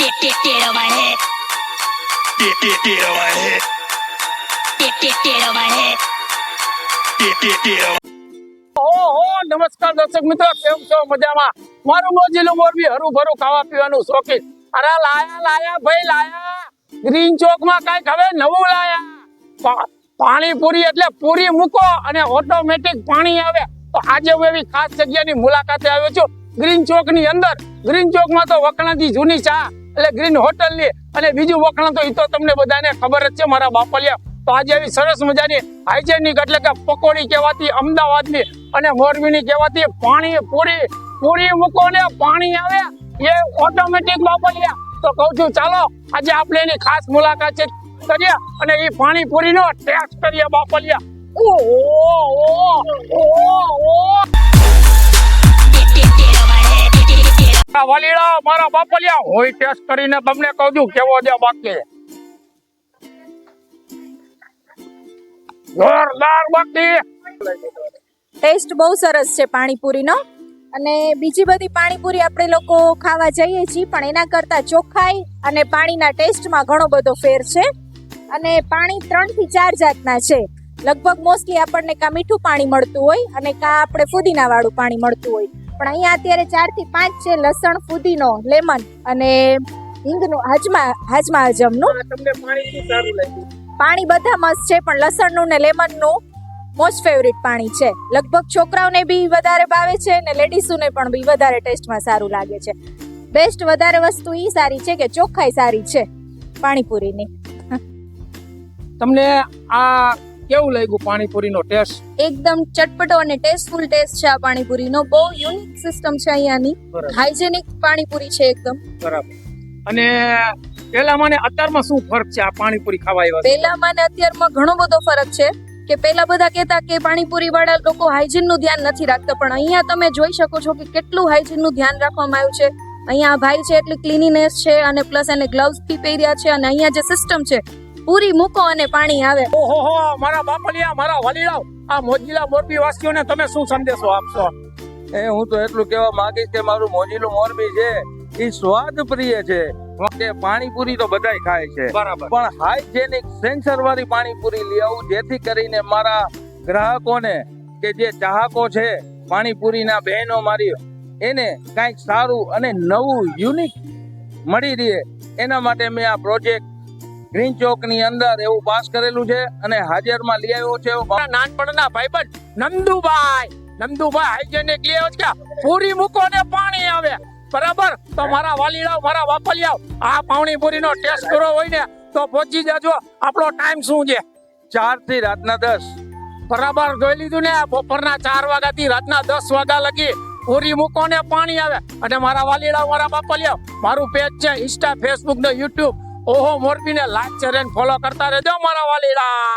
Tiro my head. Tiro my head. Tiro my head. Tiro. નમસ્કાર દર્શક મિત્રો, કેમ છો? મજામાં? મારું મોજીલું મોરબી હરું ખાવા પીવાનું શોખીન. અરે લાયા ભાઈ લાયા. ગ્રીન ચોક માં કઈક હવે નવું લાયા. પાણીપુરી એટલે પૂરી મૂકો અને ઓટોમેટિક પાણી આવે. તો આજે હું એવી ખાસ જગ્યાની મુલાકાતે આવ્યો છું, ગ્રીન ચોક ની અંદર. ગ્રીન ચોક માં તો વખણાથી જૂની ચા એટલે ગ્રીન હોટલ ની, અને બીજું વખણ તો એ તો તમને બધાને ખબર જ છે, મારા બાપલિયા. તો આજે એવી સરસ મજાની હાઇજેનિક એટલે કે પકોડી કહેવાતી અમદાવાદની અને મોરબીની કહેવાતી પાણી પૂરી મૂકો ને પાણી આવે એ ઓટોમેટિક બાપલિયા. તો કહું છું ચાલો આજે આપણે એની ખાસ મુલાકાત કરીએ અને એ પાણીપુરીનો ટેસ્ટ કરીએ બાપલિયા. વાલીડા મારા બાપલિયા હોય ટેસ્ટ કરીને તમને કહું છું કેવો છે બાકી. જોરદાર બાકી. ટેસ્ટ બહુ સરસ છે પાણીપુરીનો. અને બીજી બધી પાણીપુરી આપણે લોકો ખાવા જઈએ છીએ, પણ એના કરતા ચોખ્ખાઈ અને પાણીના ટેસ્ટમાં ઘણો બધો ફેર છે. અને પાણી 3 થી 4 જાતના છે. લગભગ મોસ્ટલી આપણને કા મીઠું પાણી મળતું હોય અને કા આપણે ફુદીના વાળું પાણી મળતું હોય, પણ અહીંયા અત્યારે 4 થી 5 છે. લસણ, ફુદીનો, લેમન અને હિંગનું હાજમા હજમનું. તમને પાણી શું સારું લાગ્યું? પાણી બધા મસ્ત છે, પણ લસણનું ને લેમનનું મોસ્ટ ફેવરિટ પાણી છે. લગભગ છોકરાઓને બી વધારે ભાવે છે ને લેડીઝોને પણ બી વધારે ટેસ્ટમાં સારું લાગે છે. બેસ્ટ વધારે વસ્તુ ઈ સારી છે કે ચોખ્ખાઈ સારી છે પાણીપુરીની. તમને આ કેવું લાગ્યું પાણીપુરીનો ટેસ્ટ? એકદમ ચટપટો અને ટેસ્ટફુલ ટેસ્ટ છે આ પાણીપુરીનો. બહુ યુનિક સિસ્ટમ છે અહીંયાની. હાઇજેનિક પાણીપુરી છે એકદમ. બરાબર. અને પેલામાં ને અત્યારમાં શું ફરક છે આ પાણીપુરી ખાવા આવ્યા? પેલામાં ને અત્યારમાં ઘણો બધો ફરક છે. કે પેલા બધા કહેતા કે પાણીપુરી વાળા લોકો હાઇજીન નું ધ્યાન નથી રાખતા, પણ અહીંયા તમે જોઈ શકો છો કે કેટલું હાઇજીન નું ધ્યાન રાખવામાં આવ્યું છે. અહીંયા ભાઈ છે એટલી ક્લીનીનેસ છે, અને પ્લસ એને ગ્લવ્સ થી પહેર્યા છે. અને અહીંયા જે સિસ્ટમ છે પૂરી મૂકો અને પાણી આવે. ઓહો મારા બાપલિયા, મારા વાલીડાઓ, આ મોજીલા મોરબી વાસીઓને તમે શું સંદેશો આપશો? હું તો એટલું કહેવા માંગીશ કે મારું મોજીલું મોરબી છે એ સ્વાદ પ્રિય છે. કે પાણીપુરી તો બધાય ખાય છે, બરાબર, પણ હાઇજેનિક સેન્સર વાળી પાણીપુરી લઈ આવું, જેથી કરીને મારા ગ્રાહકોને કે જે ચાહકો છે પાણીપુરીના બહેનો મારી, એને કંઈક સારું અને નવું યુનિક મળી રહે. એના માટે મેં આ પ્રોજેક્ટ ગ્રીન ચોક ની અંદર એવું પાસ કરેલું છે અને હાજરમાં લઈ આવ્યો છે. નાનપણના ભાઈબંધ નંદુભાઈ હાઇજેનિક લઈ આવ્યો છે. પૂરી મૂકો ને પાણી આવે. બરાબર. તો મારા વાલીડાઓ, મારા બાપલિયાઓ, આ પાણીપુરીનો ટેસ્ટ કરવો હોય ને તો પહોંચી જાજો. આપણો ટાઈમ શું છે? 4 થી રાતના 10. બરાબર, જોઈ લીધું ને? બપોરના 4 વાગ્યાથી રાતના 10 વાગ્યા લગી પૂરી મૂકો ને પાણી આવે. અને મારા વાલીડાઓ, મારા બાપલિયાઓ, મારું પેજ છે ઇન્સ્ટા, ફેસબુક ને યુટ્યુબ ઓહો મોરબી ને લાઈક, શેર અને ફોલો કરતા રહેજો મારા વાલીડા.